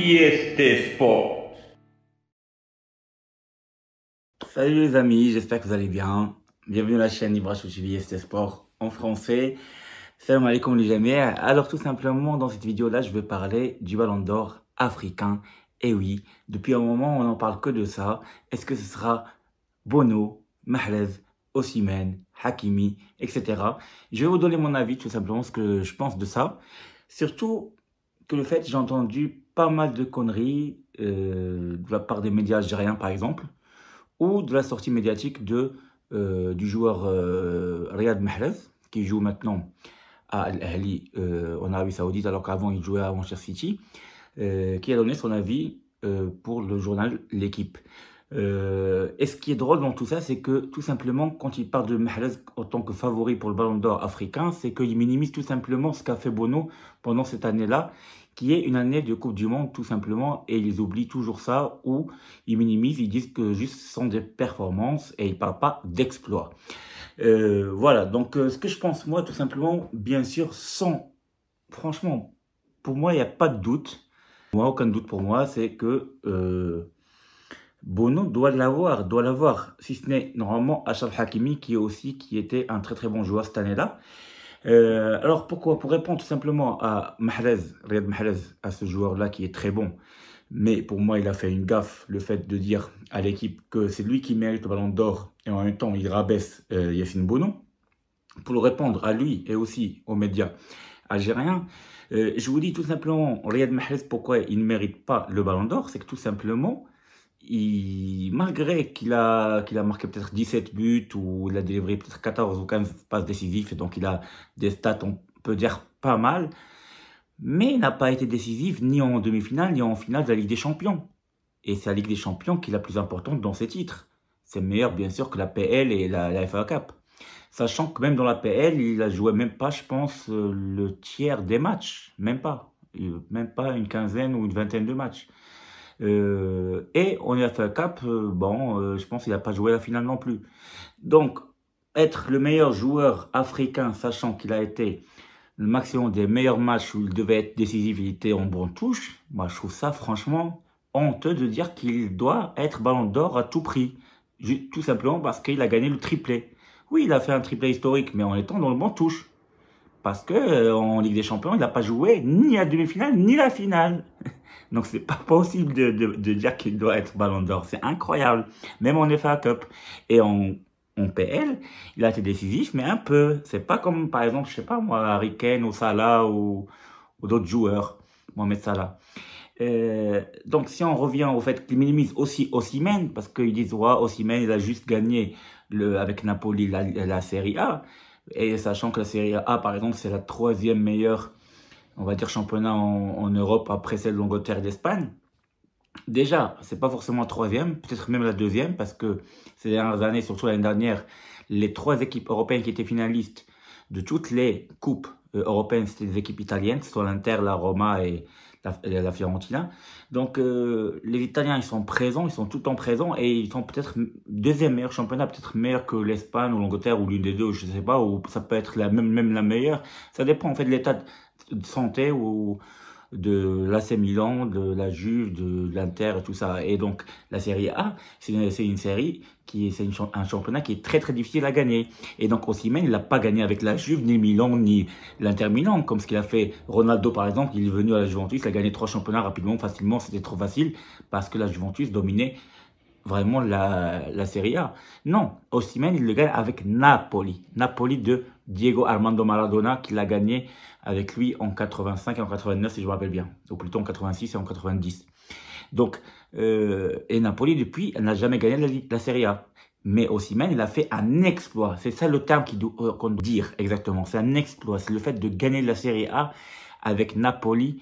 JST Sport. Salut les amis, j'espère que vous allez bien. Bienvenue à la chaîne Ibrahim JST Sport en français. Salam alaikum les amis. Alors tout simplement dans cette vidéo-là, je vais parler du Ballon d'Or africain. Et oui, depuis un moment, on n'en parle que de ça. Est-ce que ce sera Bono, Mahrez, Osimhen, Hakimi, etc. Je vais vous donner mon avis, tout simplement, ce que je pense de ça. Surtout que le fait, j'ai entendu pas mal de conneries de la part des médias algériens, par exemple, ou de la sortie médiatique du joueur Riyad Mahrez, qui joue maintenant à Al Ahly en Arabie Saoudite, alors qu'avant il jouait à Manchester City, qui a donné son avis pour le journal L'Équipe. Et ce qui est drôle dans tout ça, c'est que tout simplement, quand il parle de Mahrez en tant que favori pour le Ballon d'Or africain, c'est qu'il minimise tout simplement ce qu'a fait Bono pendant cette année-là, qui est une année de Coupe du Monde tout simplement, et ils oublient toujours ça, ou ils minimisent, ils disent que juste ce sont des performances et ils ne parlent pas d'exploits. Voilà, donc ce que je pense moi tout simplement, bien sûr, franchement, pour moi il n'y a pas de doute, moi aucun doute pour moi, c'est que Bono doit l'avoir, si ce n'est normalement Achraf Hakimi qui était un très très bon joueur cette année-là. Alors pourquoi? Pour répondre tout simplement à Riyad Mahrez, à ce joueur-là qui est très bon, mais pour moi il a fait une gaffe, le fait de dire à l'équipe que c'est lui qui mérite le Ballon d'Or et en même temps il rabaisse Yacine Bono. Pour le répondre à lui et aussi aux médias algériens, je vous dis tout simplement, Riyad Mahrez, pourquoi il ne mérite pas le Ballon d'Or, c'est que tout simplement, malgré qu'il a marqué peut-être 17 buts ou il a délivré peut-être 14 ou 15 passes décisives, et donc il a des stats, on peut dire, pas mal, mais il n'a pas été décisif ni en demi-finale ni en finale de la Ligue des Champions. Et c'est la Ligue des Champions qui est la plus importante dans ces titres. C'est meilleur bien sûr que la PL et la FA Cup. Sachant que même dans la PL, il a joué même pas, je pense, le tiers des matchs. Même pas. Même pas une quinzaine ou une vingtaine de matchs. Et on a fait un cap, je pense qu'il n'a pas joué la finale non plus. Donc, être le meilleur joueur africain, sachant qu'il a été le maximum des meilleurs matchs où il devait être décisif, il était en bonne touche, moi je trouve ça franchement honteux de dire qu'il doit être Ballon d'Or à tout prix. Tout simplement parce qu'il a gagné le triplé. Oui, il a fait un triplé historique, mais en étant dans le bon touche. Parce que en Ligue des Champions, il n'a pas joué ni la demi-finale, ni la finale. Donc, c'est pas possible de dire qu'il doit être Ballon d'Or. C'est incroyable. Même en FA Cup et en PL, il a été décisif, mais un peu. C'est pas comme, par exemple, je sais pas moi, Harry Kane ou Salah ou d'autres joueurs. Mohamed Salah. Donc, si on revient au fait qu'il minimise aussi Osimhen, parce qu'ils disent, ouais, Osimhen, il a juste gagné avec Napoli la Serie A. Et sachant que la Serie A, par exemple, c'est la troisième meilleure, on va dire, championnat en Europe après celle de l'Angleterre et d'Espagne. Déjà, c'est pas forcément la troisième, peut-être même la deuxième, parce que ces dernières années, surtout l'année dernière, les trois équipes européennes qui étaient finalistes de toutes les coupes européennes, c'était des équipes italiennes, que ce soit l'Inter, la Roma et la Fiorentina. Donc, les Italiens, ils sont présents, ils sont tout le temps présents et ils sont peut-être deuxième meilleur championnat, peut-être meilleur que l'Espagne ou l'Angleterre ou l'une des deux, je sais pas, ou ça peut être même la meilleure. Ça dépend en fait de l'état de santé ou de l'AC Milan, de la Juve, de l'Inter et tout ça. Et donc, la Série A, c'est une série un championnat qui est très très difficile à gagner. Et donc, Osimhen, il n'a pas gagné avec la Juve, ni Milan, ni l'Inter Milan, comme ce qu'il a fait Ronaldo par exemple. Il est venu à la Juventus, il a gagné 3 championnats rapidement, facilement, c'était trop facile, parce que la Juventus dominait vraiment la Serie A. Non, Osimhen, il le gagne avec Napoli. Napoli de Diego Armando Maradona, qui l'a gagné avec lui en 85 et en 89, si je me rappelle bien. Ou plutôt en 86 et en 90. Donc, et Napoli, depuis, elle n'a jamais gagné la Serie A. Mais Osimhen, il a fait un exploit. C'est ça le terme qu'on doit dire exactement. C'est un exploit. C'est le fait de gagner la Serie A avec Napoli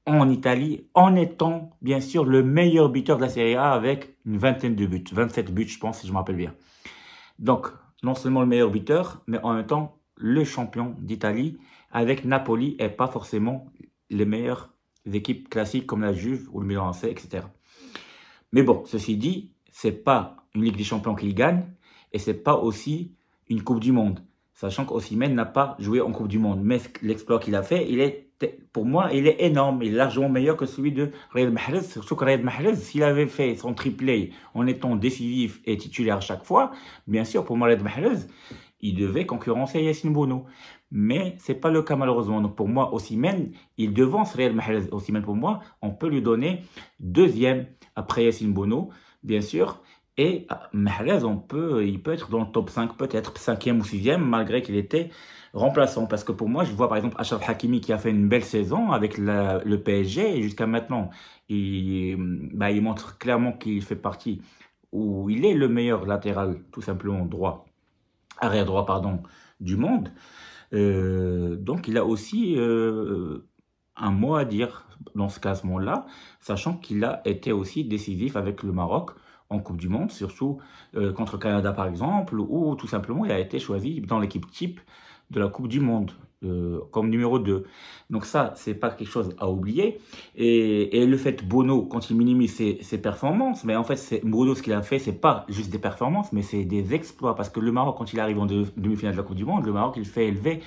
en Italie, en étant bien sûr le meilleur buteur de la Serie A avec une vingtaine de buts, 27 buts je pense si je me rappelle bien. Donc non seulement le meilleur buteur, mais en même temps le champion d'Italie avec Napoli et pas forcément les meilleures équipes classiques comme la Juve ou le Milan AC, etc. Mais bon, ceci dit, c'est pas une Ligue des Champions qu'il gagne et c'est pas aussi une Coupe du Monde. Sachant qu'Osimhen n'a pas joué en Coupe du Monde. Mais l'exploit qu'il a fait, il est pour moi, il est énorme. Il est largement meilleur que celui de Riyad Mahrez. Surtout que Riyad Mahrez, s'il avait fait son triplé en étant décisif et titulaire à chaque fois, bien sûr, pour moi, Riyad Mahrez, il devait concurrencer Yassine Bounou. Mais c'est pas le cas malheureusement. Donc pour moi, Osimhen, il devance Riyad Mahrez. Osimhen, pour moi, on peut lui donner deuxième après Yassine Bounou, bien sûr. Et Mahrez, il peut être dans le top 5, peut-être cinquième ou sixième, malgré qu'il était remplaçant. Parce que pour moi, je vois par exemple Achraf Hakimi qui a fait une belle saison avec le PSG et jusqu'à maintenant, il montre clairement qu'il fait partie, ou il est le meilleur latéral, tout simplement droit, arrière droit, pardon, du monde. Donc il a aussi un mot à dire dans ce classement-là, sachant qu'il a été aussi décisif avec le Maroc en Coupe du Monde, surtout contre Canada par exemple, ou tout simplement il a été choisi dans l'équipe type de la Coupe du Monde comme numéro 2. Donc ça, c'est pas quelque chose à oublier. Et le fait Bono, quand il minimise ses performances, mais en fait, Bono, ce qu'il a fait, c'est pas juste des performances, mais c'est des exploits. Parce que le Maroc, quand il arrive en demi-finale de la Coupe du Monde, le Maroc, il fait élever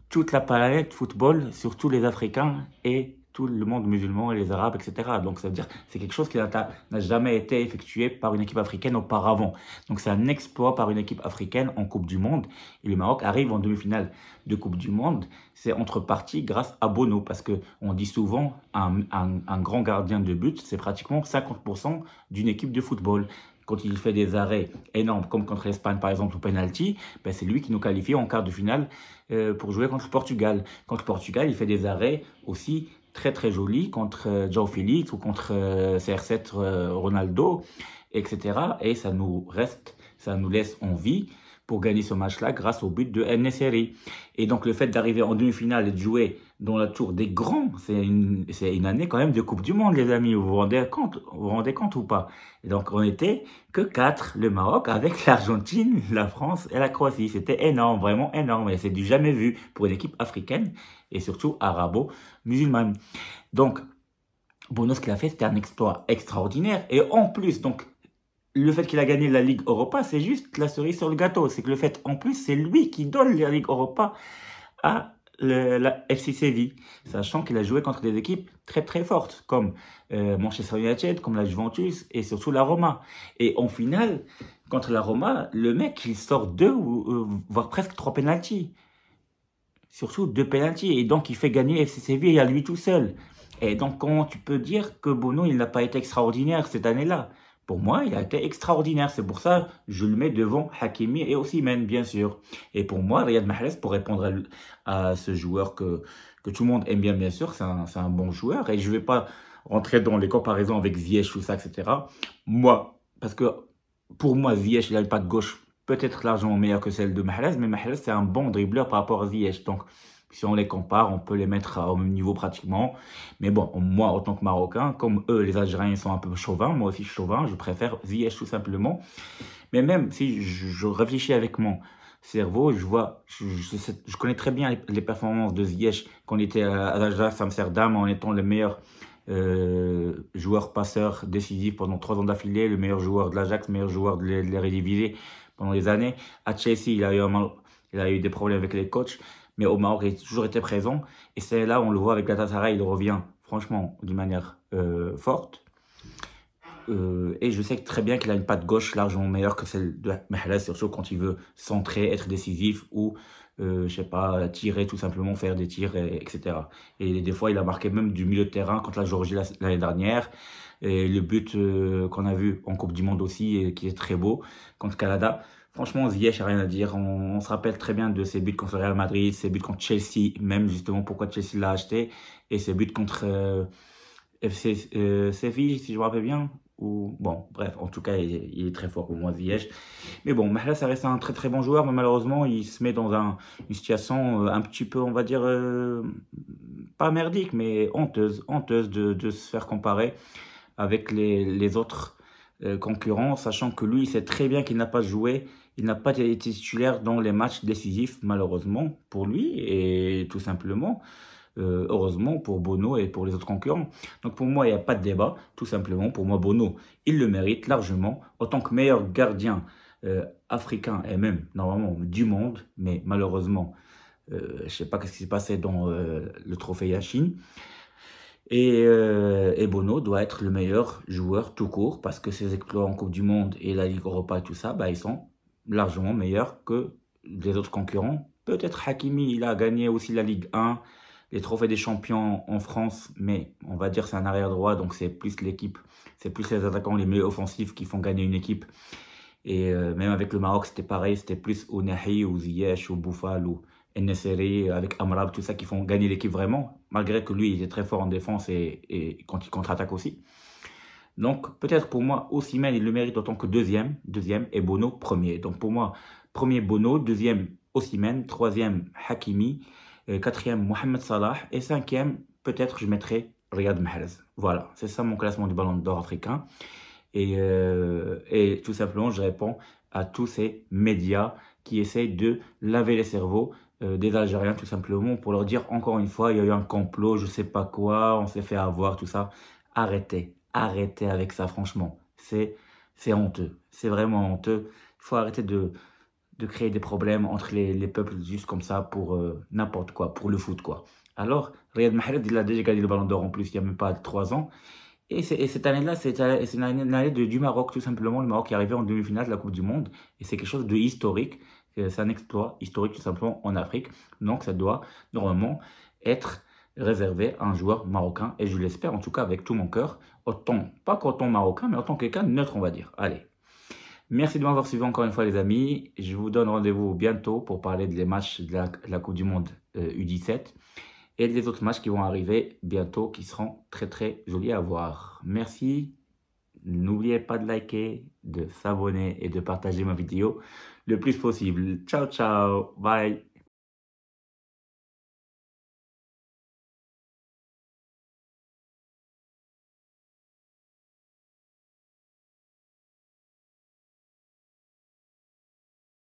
toute la planète football, surtout les Africains et tout le monde musulman et les Arabes, etc. Donc ça veut dire que c'est quelque chose qui n'a jamais été effectué par une équipe africaine auparavant. Donc c'est un exploit par une équipe africaine en Coupe du Monde. Et le Maroc arrive en demi-finale de Coupe du Monde. C'est entre parties grâce à Bono, parce qu'on dit souvent un grand gardien de but, c'est pratiquement 50% d'une équipe de football. Quand il fait des arrêts énormes, comme contre l'Espagne par exemple au penalty, ben c'est lui qui nous qualifie en quart de finale pour jouer contre le Portugal. Contre le Portugal, il fait des arrêts aussi très très jolis contre João Félix ou contre CR7 Ronaldo, etc. Et ça nous laisse en vie pour gagner ce match-là grâce au but de En-Nesyri. Et donc le fait d'arriver en demi-finale et de jouer dans la tour des grands, c'est une année quand même de Coupe du Monde, les amis. Vous vous rendez compte ou pas? Et donc on était que 4, le Maroc, avec l'Argentine, la France et la Croatie. C'était énorme, vraiment énorme. Et c'est du jamais vu pour une équipe africaine et surtout arabo-musulmane. Donc, Bono, ce qu'il a fait, c'était un exploit extraordinaire. Et en plus, donc, le fait qu'il a gagné la Ligue Europa, c'est juste la cerise sur le gâteau. C'est que le fait, en plus, c'est lui qui donne la Ligue Europa à la FC Séville, sachant qu'il a joué contre des équipes très très fortes, comme Manchester United, comme la Juventus et surtout la Roma. Et en finale, contre la Roma, le mec, il sort 2 voire presque 3 pénaltys. Surtout 2 pénaltys. Et donc, il fait gagner FC Séville à lui tout seul. Et donc, comment tu peux dire que Bono, il n'a pas été extraordinaire cette année-là? Pour moi, il a été extraordinaire. C'est pour ça que je le mets devant Hakimi et Osimhen, bien sûr. Et pour moi, Riyad Mahrez, pour répondre à ce joueur que tout le monde aime bien sûr, c'est un bon joueur. Et je ne vais pas rentrer dans les comparaisons avec Ziyech, tout ça, etc. Moi, parce que pour moi, Ziyech, il a une patte gauche peut-être largement meilleure que celle de Mahrez, mais Mahrez, c'est un bon dribbleur par rapport à Ziyech. Donc, si on les compare, on peut les mettre au même niveau pratiquement. Mais bon, moi, en tant que Marocain, comme eux, les Algériens, ils sont un peu chauvins, moi aussi je suis chauvin, je préfère Ziyech tout simplement. Mais même si je réfléchis avec mon cerveau, je connais très bien les performances de Ziyech quand il était à l'Ajax Amsterdam en étant le meilleur joueur passeur décisif pendant 3 ans d'affilée, le meilleur joueur de l'Ajax, meilleur joueur de l'Eredivisie pendant des années. À Chelsea, il a eu des problèmes avec les coachs. Mais au Maroc, il a toujours été présent. Et c'est là, on le voit avec Galatasaray, il revient franchement d'une manière forte. Et je sais très bien qu'il a une patte gauche largement meilleure que celle de Mahrez, surtout quand il veut centrer, être décisif ou, je sais pas, tirer tout simplement, faire des tirs, etc. Et des fois, il a marqué même du milieu de terrain contre la Géorgie l'année dernière. Et le but qu'on a vu en Coupe du Monde aussi, et qui est très beau, contre Canada. Franchement, Ziyech, rien à dire. On se rappelle très bien de ses buts contre le Real Madrid, ses buts contre Chelsea, même justement pourquoi Chelsea l'a acheté, et ses buts contre FC Séville, si je me rappelle bien. Ou, bon, bref, en tout cas, il est très fort pour moi, Ziyech. Mais bon, Mahrez, ça reste un très très bon joueur, mais malheureusement, il se met dans une situation un petit peu, on va dire, pas merdique, mais honteuse de se faire comparer avec les autres concurrents, sachant que lui, il sait très bien qu'il n'a pas joué, il n'a pas été titulaire dans les matchs décisifs, malheureusement, pour lui, et tout simplement, heureusement pour Bono et pour les autres concurrents. Donc pour moi, il n'y a pas de débat, tout simplement. Pour moi, Bono, il le mérite largement, en tant que meilleur gardien africain et même, normalement, du monde, mais malheureusement, Je sais pas qu'est-ce qui s'est passé dans le trophée Yashin. Et Bono doit être le meilleur joueur tout court parce que ses exploits en Coupe du Monde et la Ligue Europa et tout ça, bah, ils sont largement meilleurs que les autres concurrents. Peut-être Hakimi, il a gagné aussi la Ligue 1, les trophées des champions en France, mais on va dire c'est un arrière droit, donc c'est plus l'équipe, c'est plus les attaquants les mieux offensifs qui font gagner une équipe. Et même avec le Maroc, c'était pareil, c'était plus Ounahi ou Ziyech ou Boufal ou Ennesseri avec Amrab, tout ça qui font gagner l'équipe vraiment, malgré que lui, il est très fort en défense et quand il contre-attaque aussi. Donc peut-être pour moi, Osimhen, il le mérite autant que deuxième et Bono premier. Donc pour moi, premier Bono, deuxième Osimhen, troisième Hakimi, quatrième Mohamed Salah et cinquième, peut-être je mettrai Riyad Mahrez. Voilà, c'est ça mon classement du Ballon d'Or africain. Et tout simplement, je réponds à tous ces médias qui essayent de laver les cerveaux des Algériens, tout simplement, pour leur dire encore une fois, il y a eu un complot, je sais pas quoi, on s'est fait avoir, tout ça. Arrêtez, arrêtez avec ça, franchement. C'est honteux, c'est vraiment honteux. Il faut arrêter de créer des problèmes entre les peuples juste comme ça pour n'importe quoi, pour le foot, quoi. Alors, Riyad Mahrez, il a déjà gagné le Ballon d'Or en plus, il n'y a même pas 3 ans. Et cette année-là, c'est une année du Maroc, tout simplement. Le Maroc est arrivé en demi-finale de la Coupe du Monde. Et c'est quelque chose de historique. C'est un exploit historique, tout simplement, en Afrique. Donc, ça doit normalement être réservé à un joueur marocain. Et je l'espère, en tout cas, avec tout mon cœur. Autant, pas qu'en tant marocain, mais en tant que quelqu'un de neutre, on va dire. Allez. Merci de m'avoir suivi encore une fois, les amis. Je vous donne rendez-vous bientôt pour parler des matchs de la Coupe du Monde U17 et les autres matchs qui vont arriver bientôt qui seront très très jolis à voir. Merci. N'oubliez pas de liker, de s'abonner et de partager ma vidéo le plus possible. Ciao, ciao. Bye.